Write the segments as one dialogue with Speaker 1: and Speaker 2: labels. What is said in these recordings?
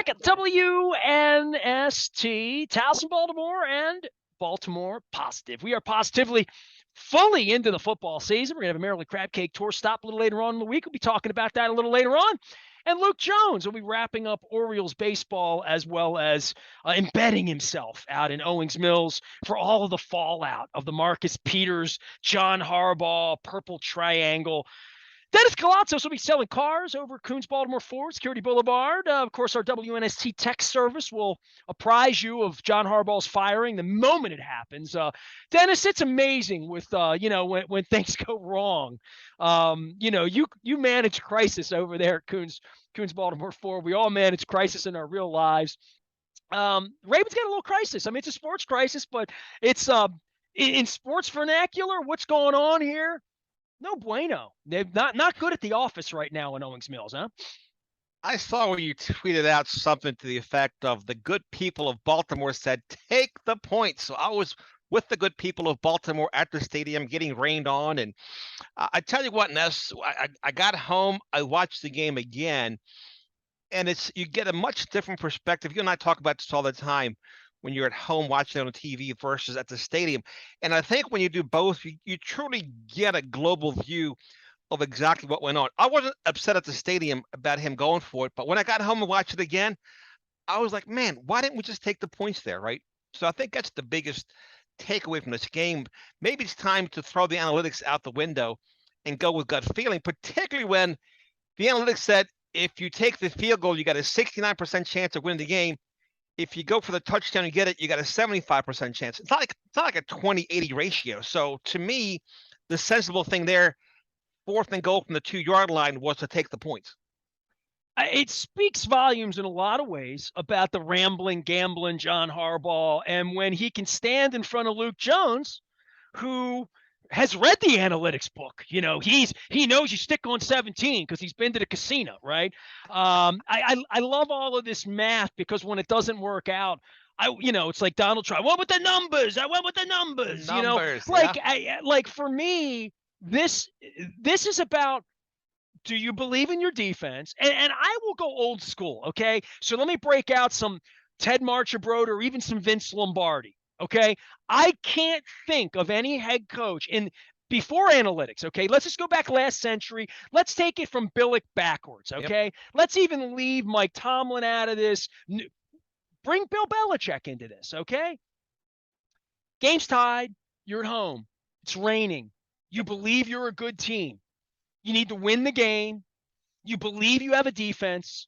Speaker 1: back at WNST, Towson, Baltimore, and Baltimore Positive. We are positively fully into the football season. We're going to have a Maryland Crab Cake Tour stop a little later on in the week. We'll be talking about that a little later on. And Luke Jones will be wrapping up Orioles baseball as well as embedding himself out in Owings Mills for all of the fallout of the Marcus Peters, John Harbaugh, Purple Triangle. Dennis Koulatsos will be selling cars over Coons Baltimore Ford, Security Boulevard. Of course, our WNST text service will apprise you of John Harbaugh's firing the moment it happens. Dennis, it's amazing with when things go wrong. You manage crisis over there at Coons Baltimore Ford. We all manage crisis in our real lives. Ravens got a little crisis. I mean, it's a sports crisis, but it's in sports vernacular. What's going on here? No bueno. They're not good at the office right now in Owings Mills, huh?
Speaker 2: I saw where you tweeted out something to the effect of the good people of Baltimore said, take the points. So I was with the good people of Baltimore at the stadium getting rained on. And I tell you what, Ness, I got home, I watched the game again, and you get a much different perspective. You and I talk about this all the time when you're at home watching it on TV versus at the stadium. And I think when you do both, you truly get a global view of exactly what went on. I wasn't upset at the stadium about him going for it, but when I got home and watched it again, I was like, man, why didn't we just take the points there, right? So I think that's the biggest takeaway from this game. Maybe it's time to throw the analytics out the window and go with gut feeling, particularly when the analytics said if you take the field goal, you got a 69% chance of winning the game. If you go for the touchdown and get it, you got a 75% chance. It's not like a 20-80 ratio. So to me, the sensible thing there, 4th and goal from the 2-yard line, was to take the points.
Speaker 1: It speaks volumes in a lot of ways about the rambling, gambling John Harbaugh, and when he can stand in front of Luke Jones, who has read the analytics book. He knows you stick on 17 because he's been to the casino, right? I love all of this math because when it doesn't work out, it's like Donald Trump. I went with the numbers. For me, this is about, do you believe in your defense? And I will go old school, okay? So let me break out some Ted Marchibroda or even some Vince Lombardi. Okay, I can't think of any head coach before analytics. Okay, let's just go back last century. Let's take it from Billick backwards. Okay, Yep. Let's even leave Mike Tomlin out of this. Bring Bill Belichick into this. Okay, game's tied. You're at home. It's raining. You believe you're a good team. You need to win the game. You believe you have a defense.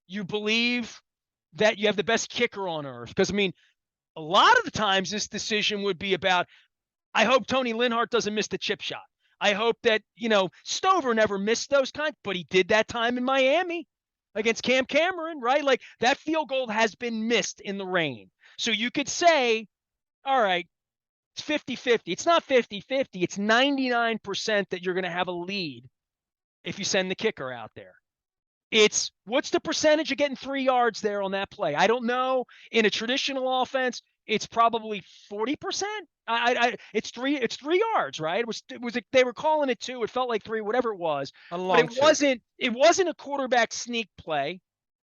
Speaker 1: You believe that you have the best kicker on earth. Because a lot of the times this decision would be about, I hope Tony Linhart doesn't miss the chip shot. I hope that, Stover never missed those kinds, but he did that time in Miami against Cam Cameron, right? Like that field goal has been missed in the rain. So you could say, all right, it's 50-50. It's not 50-50. It's 99% that you're going to have a lead if you send the kicker out there. It's what's the percentage of getting 3 yards there on that play? I don't know. In a traditional offense, it's probably 40%. It's 3 yards, right? It was they were calling it 2. It felt like 3, whatever it was. But it wasn't a quarterback sneak play.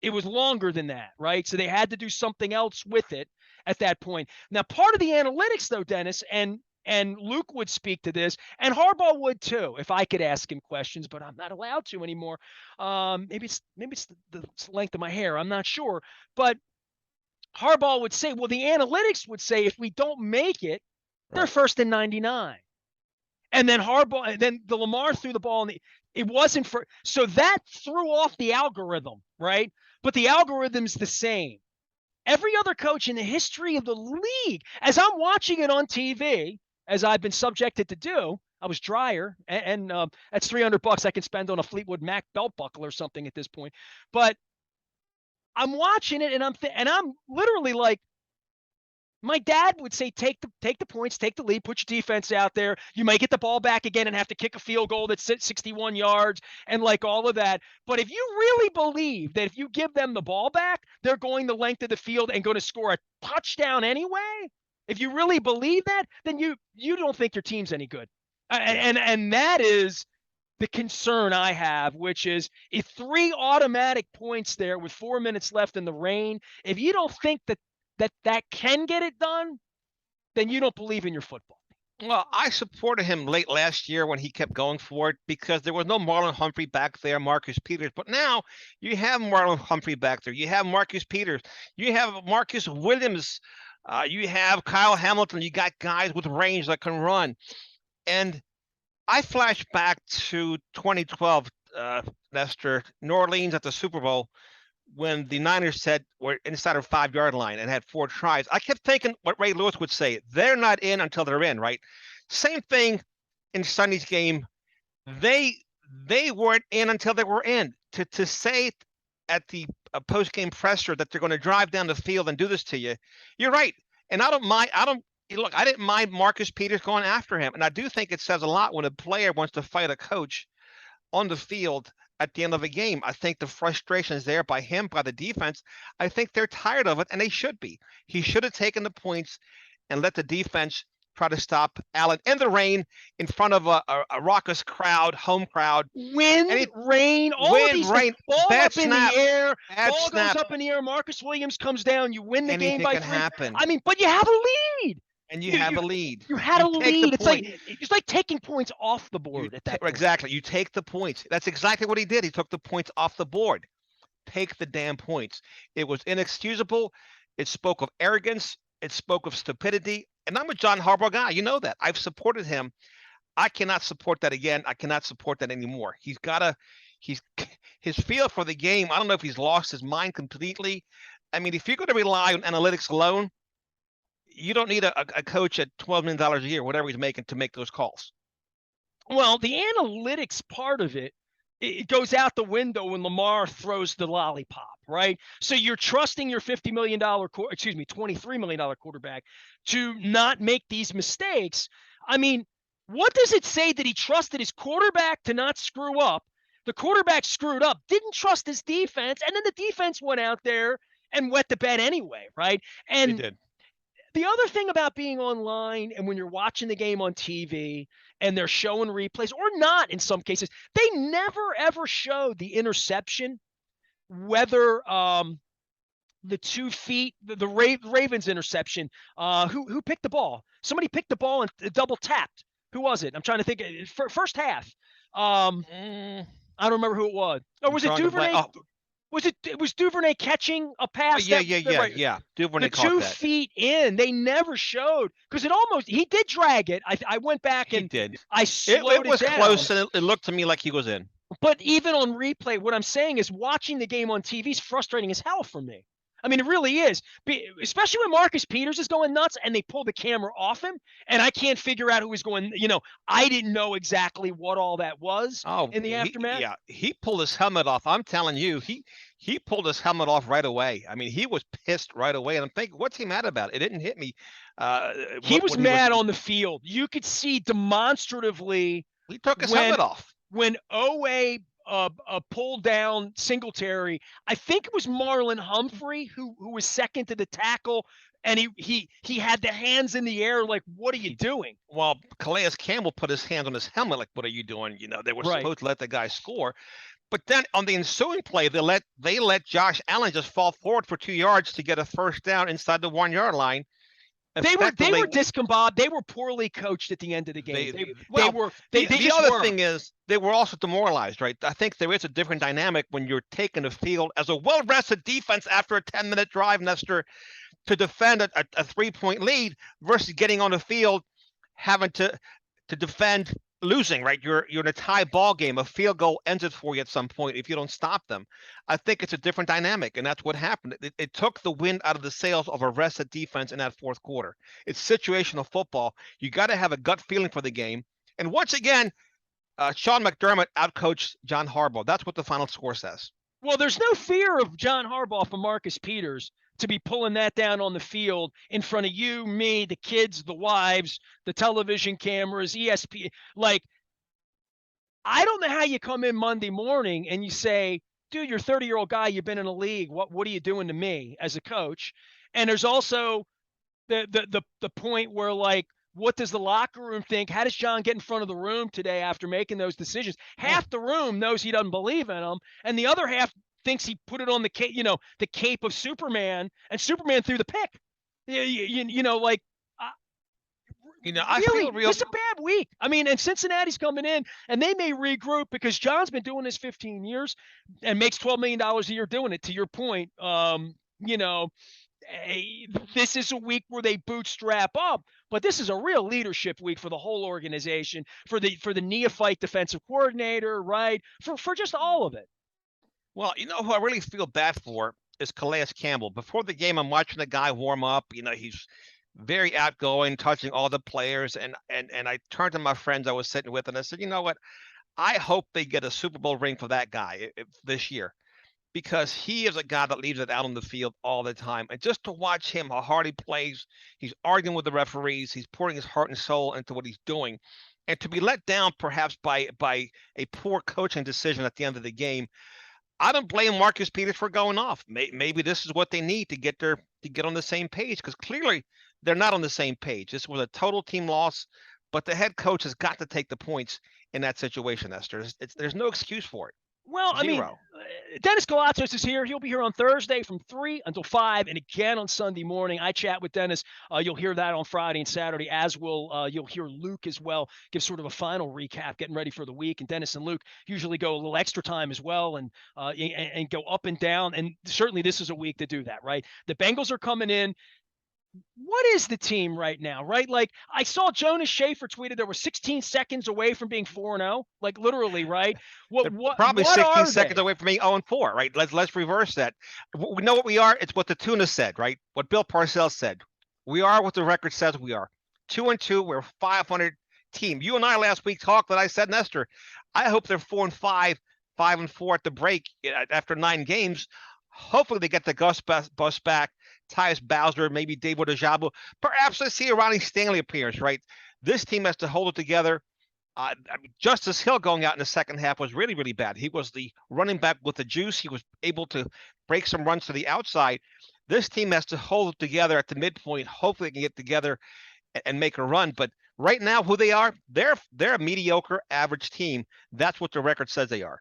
Speaker 1: It was longer than that, right? So they had to do something else with it at that point. Now, part of the analytics, though, Dennis, and Luke would speak to this, and Harbaugh would too, if I could ask him questions, but I'm not allowed to anymore. Maybe it's the length of my hair. I'm not sure. But Harbaugh would say, well, the analytics would say if we don't make it, they're first and 99. And then the Lamar threw the ball, and it wasn't for – so that threw off the algorithm, right? But the algorithm's the same. Every other coach in the history of the league, as I'm watching it on TV – as I've been subjected to do, I was drier, and that's $300 I can spend on a Fleetwood Mac belt buckle or something at this point. But I'm watching it, and I'm literally like, my dad would say, take the points, take the lead, put your defense out there. You might get the ball back again and have to kick a field goal that's 61 yards and like all of that. But if you really believe that if you give them the ball back, they're going the length of the field and going to score a touchdown anyway, if you really believe that, then you don't think your team's any good. And that is the concern I have, which is if 3 automatic points there with 4 minutes left in the rain, if you don't think that can get it done, then you don't believe in your football.
Speaker 2: Well, I supported him late last year when he kept going for it because there was no Marlon Humphrey back there, Marcus Peters. But now you have Marlon Humphrey back there. You have Marcus Peters. You have Marcus Williams. You have Kyle Hamilton. You got guys with range that can run. And I flash back to 2012, Nestor, New Orleans at the Super Bowl, when the Niners said we're inside our 5-yard line and had 4 tries. I kept thinking what Ray Lewis would say. They're not in until they're in, right? Same thing in Sunday's game. They weren't in until they were in. To say at the post-game presser that they're going to drive down the field and do this to you, you're right. And I didn't mind Marcus Peters going after him. And I do think it says a lot when a player wants to fight a coach on the field at the end of a game. I think the frustration is there by him, by the defense. I think they're tired of it, and they should be. He should have taken the points and let the defense try to stop Allen in the rain in front of a raucous crowd, home crowd.
Speaker 1: Wind, rain, all of these things. Ball up in the air, ball goes up in the air. Marcus Williams comes down. You win the game by 3.
Speaker 2: Happen.
Speaker 1: I mean, but you have a lead.
Speaker 2: And you have a lead.
Speaker 1: You had a lead. It's like taking points off the board at that point.
Speaker 2: Exactly. You take the points. That's exactly what he did. He took the points off the board. Take the damn points. It was inexcusable. It spoke of arrogance. It spoke of stupidity. And I'm a John Harbaugh guy. You know that. I've supported him. I cannot support that again. I cannot support that anymore. His feel for the game, I don't know if he's lost his mind completely. I mean, if you're going to rely on analytics alone, you don't need a coach at $12 million a year, whatever he's making, to make those calls.
Speaker 1: Well, the analytics part of it goes out the window when Lamar throws the lollipop, right? So you're trusting your $23 million quarterback to not make these mistakes. I mean, what does it say that he trusted his quarterback to not screw up? The quarterback screwed up, didn't trust his defense, and then the defense went out there and wet the bed anyway, right? And
Speaker 2: they did.
Speaker 1: The other thing about being online and when you're watching the game on TV and they're showing replays, or not in some cases, they never ever show the interception, whether the 2 feet, the Ravens interception, who picked the ball? Somebody picked the ball and double tapped. Who was it? I'm trying to think. First half. I don't remember who it was. Or was it Duvernay? It was Duvernay catching a pass?
Speaker 2: Yeah. Duvernay
Speaker 1: the 2
Speaker 2: that.
Speaker 1: feet in, they never showed because he did drag it. I went back and I slowed
Speaker 2: it was
Speaker 1: down.
Speaker 2: Close, and it looked to me like he was in.
Speaker 1: But even on replay, what I'm saying is watching the game on TV is frustrating as hell for me. I mean, it really is, especially when Marcus Peters is going nuts and they pull the camera off him and I can't figure out who was going, I didn't know exactly what all that was in the aftermath.
Speaker 2: He pulled his helmet off. I'm telling you, he pulled his helmet off right away. I mean, he was pissed right away. And I'm thinking, what's he mad about? It didn't hit me.
Speaker 1: He was mad on the field. You could see demonstratively.
Speaker 2: He took his helmet off.
Speaker 1: When OA pulled down Singletary, I think it was Marlon Humphrey who was second to the tackle, and he had the hands in the air like, what are you doing?
Speaker 2: Well, Calais Campbell put his hands on his helmet like, what are you doing? They were supposed to let the guy score. But then on the ensuing play, they let Josh Allen just fall forward for 2 yards to get a first down inside the 1 yard line.
Speaker 1: They were discombobulated. They were poorly coached at the end of the game.
Speaker 2: The other thing is they were also demoralized, right? I think there is a different dynamic when you're taking the field as a well-rested defense after a 10-minute drive, Nestor, to defend a 3-point lead versus getting on the field having to defend losing, right? You're in a tie ball game. A field goal ends it for you at some point if you don't stop them. I think it's a different dynamic, and that's what happened. It took the wind out of the sails of a rested defense in that fourth quarter. It's situational football. You got to have a gut feeling for the game. And once again, Sean McDermott outcoached John Harbaugh. That's what the final score says.
Speaker 1: Well, there's no fear of John Harbaugh for Marcus Peters to be pulling that down on the field in front of you, me, the kids, the wives, the television cameras, ESPN. Like, I don't know how you come in Monday morning and you say, dude, you're a 30-year-old guy. You've been in the league. What are you doing to me as a coach? And there's also the point where, like, What does the locker room think? How does John get in front of the room today after making those decisions? Half the room knows he doesn't believe in him, and the other half thinks he put it on the cape of Superman, and Superman threw the pick. Like
Speaker 2: I feel
Speaker 1: really,
Speaker 2: real.
Speaker 1: this is a bad week. I mean, and Cincinnati's coming in, and they may regroup because John's been doing this 15 years and makes $12 million a year doing it. To your point, this is a week where they bootstrap up, but this is a real leadership week for the whole organization, for the neophyte defensive coordinator, right? For just all of it.
Speaker 2: Well, who I really feel bad for is Calais Campbell. Before the game, I'm watching the guy warm up. He's very outgoing, touching all the players, and I turned to my friends I was sitting with, and I said, you know what? I hope they get a Super Bowl ring for that guy this year, because he is a guy that leaves it out on the field all the time. And just to watch him, how hard he plays, he's arguing with the referees, he's pouring his heart and soul into what he's doing. And to be let down perhaps by a poor coaching decision at the end of the game, I don't blame Marcus Peters for going off. Maybe this is what they need to get on the same page, because clearly they're not on the same page. This was a total team loss, but the head coach has got to take the points in that situation, Esther. There's no excuse for it.
Speaker 1: Well, I mean, Dennis Koulatsos is here. He'll be here on Thursday from 3 until 5, and again on Sunday morning. I chat with Dennis. You'll hear that on Friday and Saturday, as will you'll hear Luke as well, give sort of a final recap, getting ready for the week. And Dennis and Luke usually go a little extra time as well, and go up and down. And certainly this is a week to do that, right? The Bengals are coming in. What is the team right now, right? Like, I saw Jonas Schaefer tweeted there were 16 seconds away from being 4-0, like literally, right?
Speaker 2: Probably
Speaker 1: what
Speaker 2: 16 seconds away from being 0-4, right? Let's reverse that. We know what we are. It's what the tuna said, right? What Bill Parcells said. We are what the record says we are. 2-2. We're a 500 team. You and I last week talked that I said, Nestor, I hope they're 4-5, 5-4 at the break after 9 games. Hopefully they get the Gus Bus back, Tyus Bowser, maybe David Ojabo. Perhaps let's see a Ronnie Stanley appearance, right? This team has to hold it together. Justice Hill going out in the second half was really, really bad. He was the running back with the juice. He was able to break some runs to the outside. This team has to hold it together at the midpoint. Hopefully they can get together and make a run. But right now, who they are, they're a mediocre, average team. That's what the record says they are.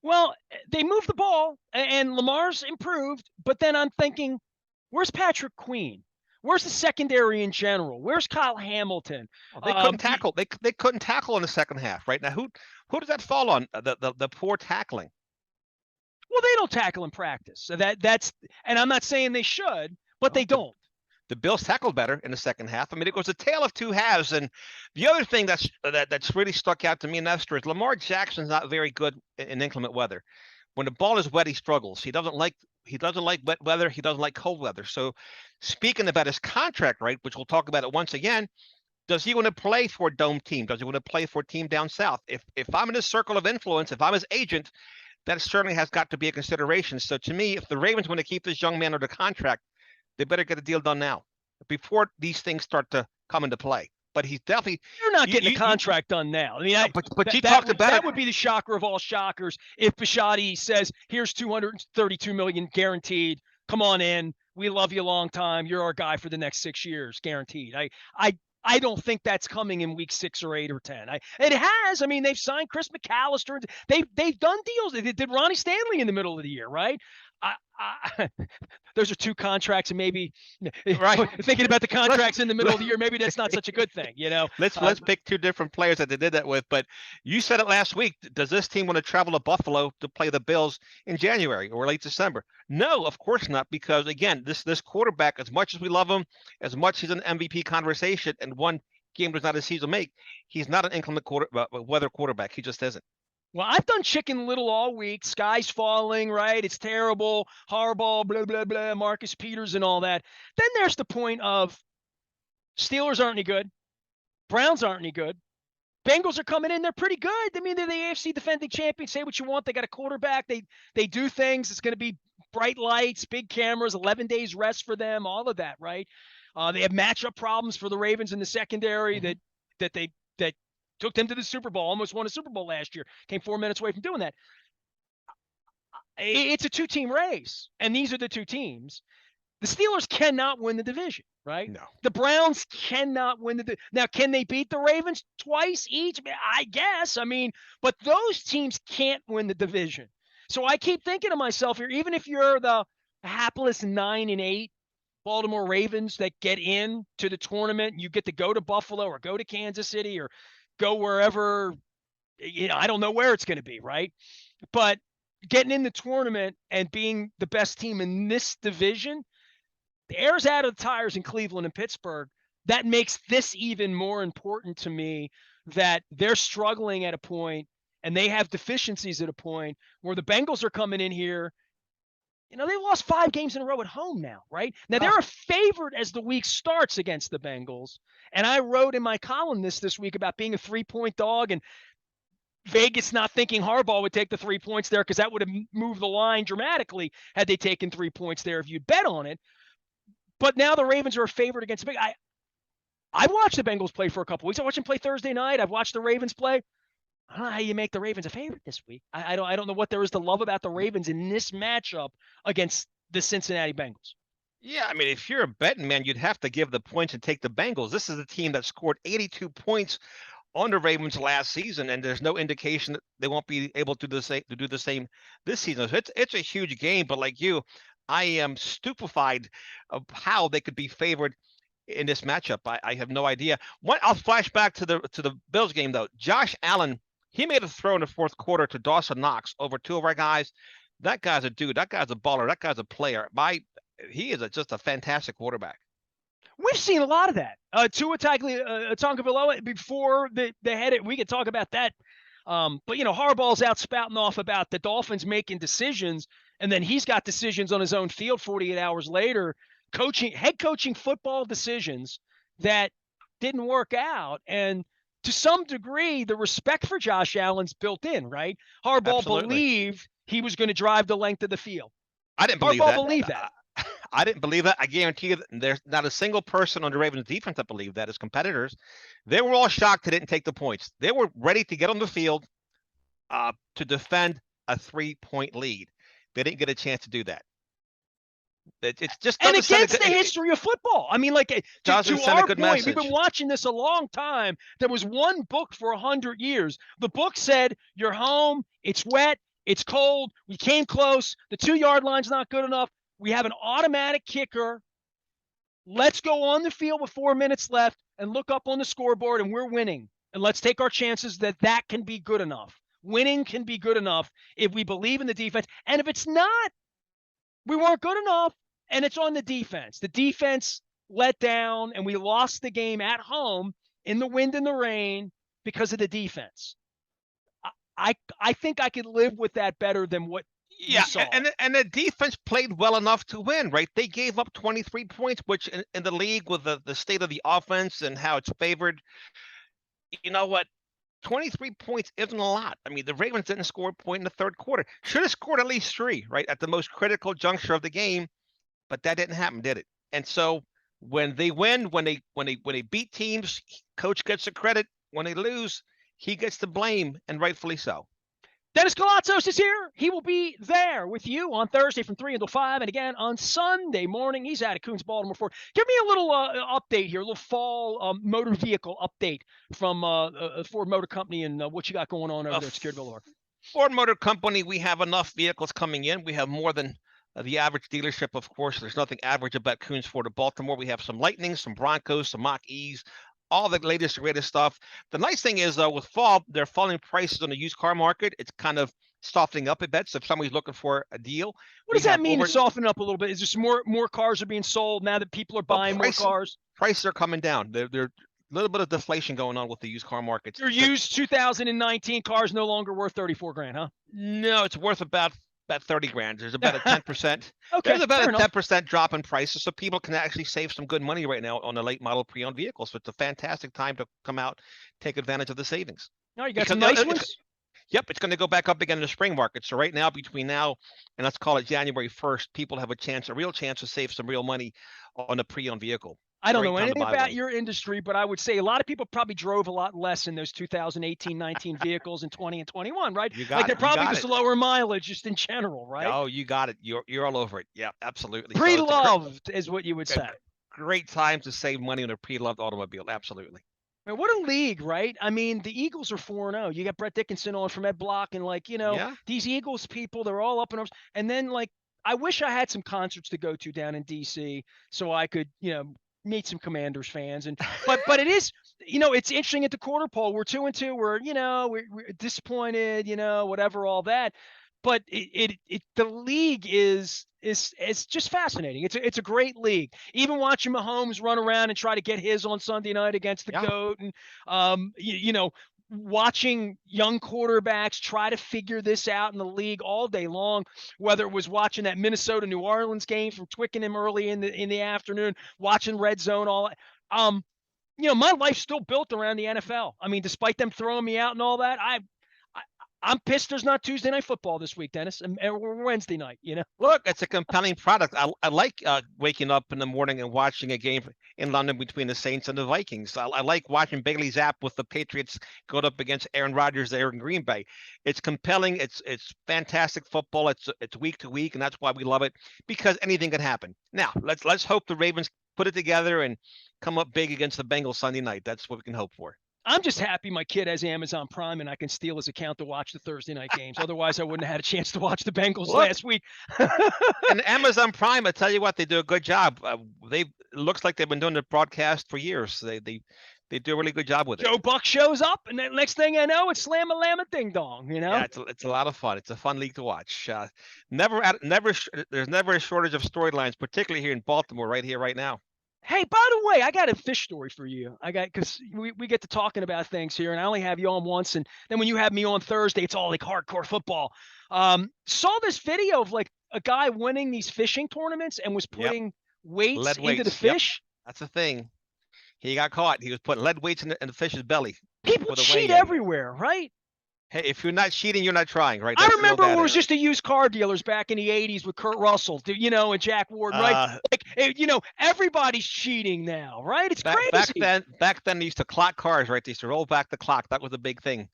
Speaker 1: Well, they moved the ball, and Lamar's improved, but then I'm thinking, where's Patrick Queen? Where's the secondary in general? Where's Kyle Hamilton?
Speaker 2: Well, they couldn't tackle. They couldn't tackle in the second half. Right now, who does that fall on? The poor tackling.
Speaker 1: Well, they don't tackle in practice, so that's. And I'm not saying they should, but they don't.
Speaker 2: The Bills tackled better in the second half. I mean, it was a tale of two halves. And the other thing that's really stuck out to me, Nestor, is Lamar Jackson's not very good in inclement weather. When the ball is wet, he struggles. He doesn't like wet weather. He doesn't like cold weather. So, speaking about his contract, right, which we'll talk about it once again, does he want to play for a dome team? Does he want to play for a team down south? If I'm in his circle of influence, if I'm his agent, that certainly has got to be a consideration. So, to me, if the Ravens want to keep this young man under contract, they better get a deal done now before these things start to come into play. But he's definitely –
Speaker 1: You're not getting a contract done now. I mean,
Speaker 2: but you talked about
Speaker 1: that would be the shocker of all shockers if Bisciotti says, here's $232 million guaranteed. Come on in. We love you a long time. You're our guy for the next 6 years, guaranteed. I don't think that's coming in week 6 or 8 or 10. It has. I mean, they've signed Chris McAllister. They've done deals. They did Ronnie Stanley in the middle of the year, right? Those are 2 contracts, and maybe
Speaker 2: right.
Speaker 1: Thinking about the contracts in the middle of the year, maybe that's not such a good thing,
Speaker 2: Let's pick 2 different players that they did that with. But you said it last week. Does this team want to travel to Buffalo to play the Bills in January or late December? No, of course not. Because again, this quarterback, as much as we love him, as much he's an MVP conversation, and one game does not a season make, he's not an inclement weather quarterback. He just isn't.
Speaker 1: Well, I've done Chicken Little all week. Sky's falling, right? It's terrible. Harbaugh, blah, blah, blah, Marcus Peters and all that. Then there's the point of Steelers aren't any good. Browns aren't any good. Bengals are coming in. They're pretty good. I mean, they're the AFC defending champions. Say what you want. They got a quarterback. They do things. It's going to be bright lights, big cameras, 11 days rest for them, all of that, right? They have matchup problems for the Ravens in the secondary that took them to the Super Bowl, almost won a Super Bowl last year, came 4 minutes away from doing that. It's a 2-team race, and these are the 2 teams. The Steelers cannot win the division. right?
Speaker 2: No.
Speaker 1: The Browns cannot win now, can they beat the Ravens twice each? I guess. I mean, but those teams can't win the division. So I keep thinking to myself here, even if you're the hapless 9-8 Baltimore Ravens that get in to the tournament, you get to go to Buffalo or go to Kansas City or go wherever, I don't know where it's going to be, right? But getting in the tournament and being the best team in this division, the air's out of the tires in Cleveland and Pittsburgh. That makes this even more important to me, that they're struggling at a point and they have deficiencies at a point where the Bengals are coming in here. They lost 5 games in a row at home now, right? Now, they're a favorite as the week starts against the Bengals. And I wrote in my column this week about being a 3-point dog and Vegas not thinking Harbaugh would take the 3 points there, because that would have moved the line dramatically had they taken 3 points there if you'd bet on it. But now the Ravens are a favorite against the Bengals. I've watched the Bengals play for a couple weeks. I watched them play Thursday night. I've watched the Ravens play. I don't know how you make the Ravens a favorite this week. I don't know what there is to love about the Ravens in this matchup against the Cincinnati Bengals.
Speaker 2: Yeah, I mean, if you're a betting man, you'd have to give the points and take the Bengals. This is a team that scored 82 points on the Ravens last season, and there's no indication that they won't be able to do the same this season. So it's a huge game, but like you, I am stupefied of how they could be favored in this matchup. I have no idea. I'll flash back to the Bills game though. Josh Allen, he made a throw in the fourth quarter to Dawson Knox over 2 of our guys. That guy's a dude. That guy's a baller. That guy's a player. He is just a fantastic quarterback.
Speaker 1: We've seen a lot of that. Tua Tagovailoa before the head. We could talk about that. But Harbaugh's out spouting off about the Dolphins making decisions, and then he's got decisions on his own field 48 hours later, head coaching football decisions that didn't work out. And to some degree, the respect for Josh Allen's built in, right? Harbaugh believed he was going to drive the length of the field.
Speaker 2: I didn't believe
Speaker 1: Harbaugh
Speaker 2: that.
Speaker 1: believed that.
Speaker 2: I didn't believe that. I guarantee you that there's not a single person on the Ravens defense that believed that. As competitors, they were all shocked they didn't take the points. They were ready to get on the field to defend a 3-point lead. They didn't get a chance to do that. It's just
Speaker 1: and against the history of football. I mean, like to our point, message. We've been watching this a long time. There was one book for 100 years. The book said, "You're home. It's wet. It's cold. We came close. The 2-yard line's not good enough. We have an automatic kicker. Let's go on the field with 4 minutes left and look up on the scoreboard, and we're winning. And let's take our chances that can be good enough. Winning can be good enough if we believe in the defense. And if it's not, we weren't good enough, and it's on the defense. The defense let down, and we lost the game at home in the wind and the rain because of the defense. I think I could live with that better than what you saw.
Speaker 2: And the defense played well enough to win, right? They gave up 23 points, which in the league with the state of the offense and how it's favored, you know what? 23 points isn't a lot. I mean, the Ravens didn't score a point in the third quarter. Should have scored at least 3, right, at the most critical juncture of the game, but that didn't happen, did it? And so when they win, when they beat teams, coach gets the credit. When they lose, he gets the blame, and rightfully so.
Speaker 1: Dennis Koulatsos is here. He will be there with you on Thursday from 3 until 5, and again on Sunday morning. He's out at Coons Baltimore Ford. Give me a little update here, a little fall motor vehicle update from Ford Motor Company and what you got going on over there at Secured Boulevard.
Speaker 2: Ford Motor Company, we have enough vehicles coming in. We have more than the average dealership, of course. There's nothing average about Coons Ford of Baltimore. We have some Lightnings, some Broncos, some Mach-E's, all the latest and greatest stuff. The nice thing is, with fall, they're falling prices on the used car market. It's kind of softening up a bit. So if somebody's looking for a deal,
Speaker 1: what does that mean? To soften up a little bit? Is just more cars are being sold now that people are buying more cars?
Speaker 2: Prices are coming down. They're a little bit of deflation going on with the used car markets.
Speaker 1: Your used 2019 cars no longer worth $34,000, huh?
Speaker 2: No, it's worth about 30 grand. There's about a 10%.
Speaker 1: Okay,
Speaker 2: there's about a 10% drop in prices, so people can actually save some good money right now on the late model pre-owned vehicles. So it's a fantastic time to come out, take advantage of the savings.
Speaker 1: No, you got some nice ones.
Speaker 2: Yep, it's going to go back up again in the spring market. So right now, between now and let's call it January 1st, people have a real chance to save some real money on a pre-owned vehicle.
Speaker 1: I don't know anything about your industry, but I would say a lot of people probably drove a lot less in those 2018-19 vehicles in 20 and 21, right?
Speaker 2: You got it.
Speaker 1: They're probably just lower mileage just in general, right?
Speaker 2: Oh, you got it. You're all over it. Yeah, absolutely.
Speaker 1: Pre-loved is what you would say.
Speaker 2: great times to save money on a pre-loved automobile. Absolutely.
Speaker 1: Man, what a league, right? I mean, the Eagles are 4-0. You got Brett Dickinson on from Ed Block, and
Speaker 2: Yeah.
Speaker 1: these Eagles people, they're all up in arms. And then I wish I had some concerts to go to down in DC so I could, meet some Commanders fans. And but it is, it's interesting at the quarter pole. We're 2-2. We're disappointed, whatever, all that. But the league is it's just fascinating. It's a great league. Even watching Mahomes run around and try to get his on Sunday night against the
Speaker 2: Yeah.
Speaker 1: GOAT, and watching young quarterbacks try to figure this out in the league all day long. Whether it was watching that Minnesota New Orleans game from Twickenham early in the afternoon, watching Red Zone, all my life's still built around the NFL. I mean, despite them throwing me out and all that, I'm pissed there's not Tuesday Night Football this week, Dennis, and Wednesday night.
Speaker 2: Look, it's a compelling product. I like waking up in the morning and watching a game in London between the Saints and the Vikings. I like watching Bailey Zapp with the Patriots go up against Aaron Rodgers there in Green Bay. It's compelling. It's fantastic football. It's week to week, and that's why we love it, because anything can happen. Now, let's hope the Ravens put it together and come up big against the Bengals Sunday night. That's what we can hope for.
Speaker 1: I'm just happy my kid has Amazon Prime and I can steal his account to watch the Thursday night games. Otherwise, I wouldn't have had a chance to watch the Bengals last week.
Speaker 2: And Amazon Prime, I tell you what, they do a good job. It looks like they've been doing the broadcast for years. They do a really good job with it.
Speaker 1: Joe Buck shows up, and then next thing I know, it's slam-a-lamma ding-dong,
Speaker 2: Yeah, it's a lot of fun. It's a fun league to watch. There's never a shortage of storylines, particularly here in Baltimore, right here, right now.
Speaker 1: Hey, by the way, I got a fish story for you. Because we get to talking about things here, and I only have you on once, and then when you have me on Thursday, it's all like hardcore football. Saw this video of like a guy winning these fishing tournaments and was putting weights into the fish.
Speaker 2: Yep. That's the thing. He got caught. He was putting lead weights in the fish's belly.
Speaker 1: People cheat everywhere, right?
Speaker 2: Hey, if you're not cheating, you're not trying, right?
Speaker 1: I remember it was just the used car dealers back in the 80s with Kurt Russell, and Jack Ward, right? Everybody's cheating now, right? It's crazy.
Speaker 2: Back then, they used to clock cars, right? They used to roll back the clock. That was a big thing.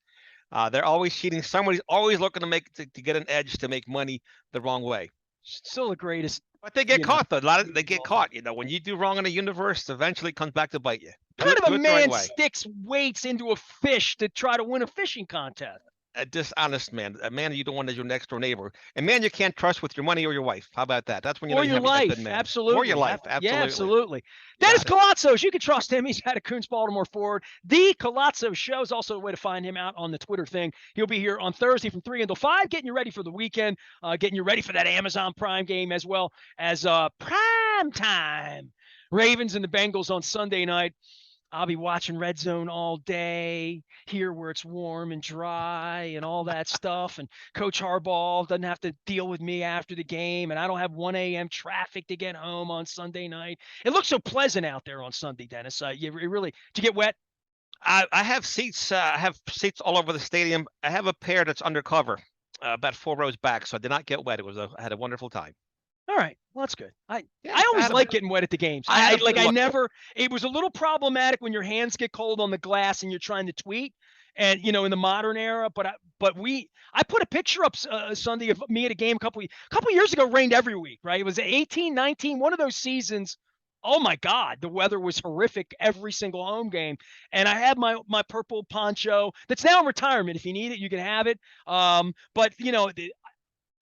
Speaker 2: They're always cheating. Somebody's always looking to get an edge to make money the wrong way.
Speaker 1: Still the greatest.
Speaker 2: But they get caught, though. They get caught. When you do wrong in the universe, eventually it comes back to bite you.
Speaker 1: What kind of a man sticks weights into a fish to try to win a fishing contest?
Speaker 2: A dishonest man, a man you don't want as your next door neighbor, a man you can't trust with your money or your wife. How about that? That's when you know you have a good man.
Speaker 1: Absolutely.
Speaker 2: Or your life, absolutely.
Speaker 1: Yeah, absolutely. Dennis Koulatsos, you can trust him. He's had a Coons Baltimore forward. The Koulatsos Show is also a way to find him out on the Twitter thing. He'll be here on Thursday from 3 until 5, getting you ready for the weekend, getting you ready for that Amazon Prime game, as well as prime time Ravens and the Bengals on Sunday night. I'll be watching Red Zone all day, here where it's warm and dry and all that stuff. And Coach Harbaugh doesn't have to deal with me after the game. And I don't have 1 a.m. traffic to get home on Sunday night. It looks so pleasant out there on Sunday, Dennis. Did you get wet?
Speaker 2: I have seats. I have seats all over the stadium. I have a pair that's undercover, about 4 rows back. So I did not get wet. I had a wonderful time.
Speaker 1: All right. Well, that's good. I always like getting wet at the games. It was a little problematic when your hands get cold on the glass and you're trying to tweet, and in the modern era. But I put a picture up Sunday of me at a game a couple years ago. It rained every week, right? It was 18, 19, one of those seasons. Oh my God, the weather was horrific every single home game. And I had my purple poncho that's now in retirement. If you need it, you can have it. But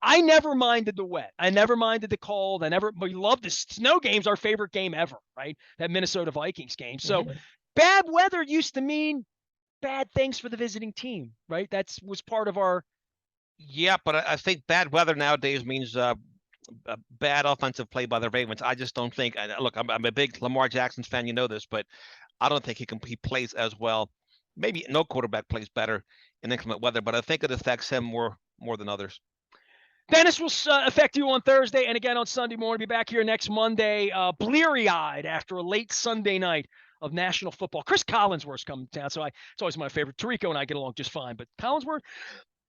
Speaker 1: I never minded the wet. I never minded the cold. We loved the snow games, our favorite game ever, right? That Minnesota Vikings game. So bad weather used to mean bad things for the visiting team, right? That was part of our.
Speaker 2: Yeah, but I think bad weather nowadays means bad offensive play by the Ravens. I just don't think. Look, I'm a big Lamar Jackson fan. You know this, but I don't think he plays as well. Maybe no quarterback plays better in inclement weather, but I think it affects him more than others.
Speaker 1: Dennis will affect you on Thursday and again on Sunday morning. Be back here next Monday, bleary-eyed after a late Sunday night of National Football. Chris Collinsworth's coming to town, so it's always my favorite. Tirico and I get along just fine, but Collinsworth,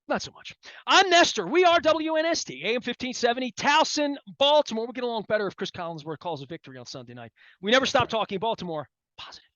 Speaker 1: not so much. I'm Nestor. We are WNST, AM 1570, Towson, Baltimore. We'll get along better if Chris Collinsworth calls a victory on Sunday night. We never stop talking Baltimore. Positive.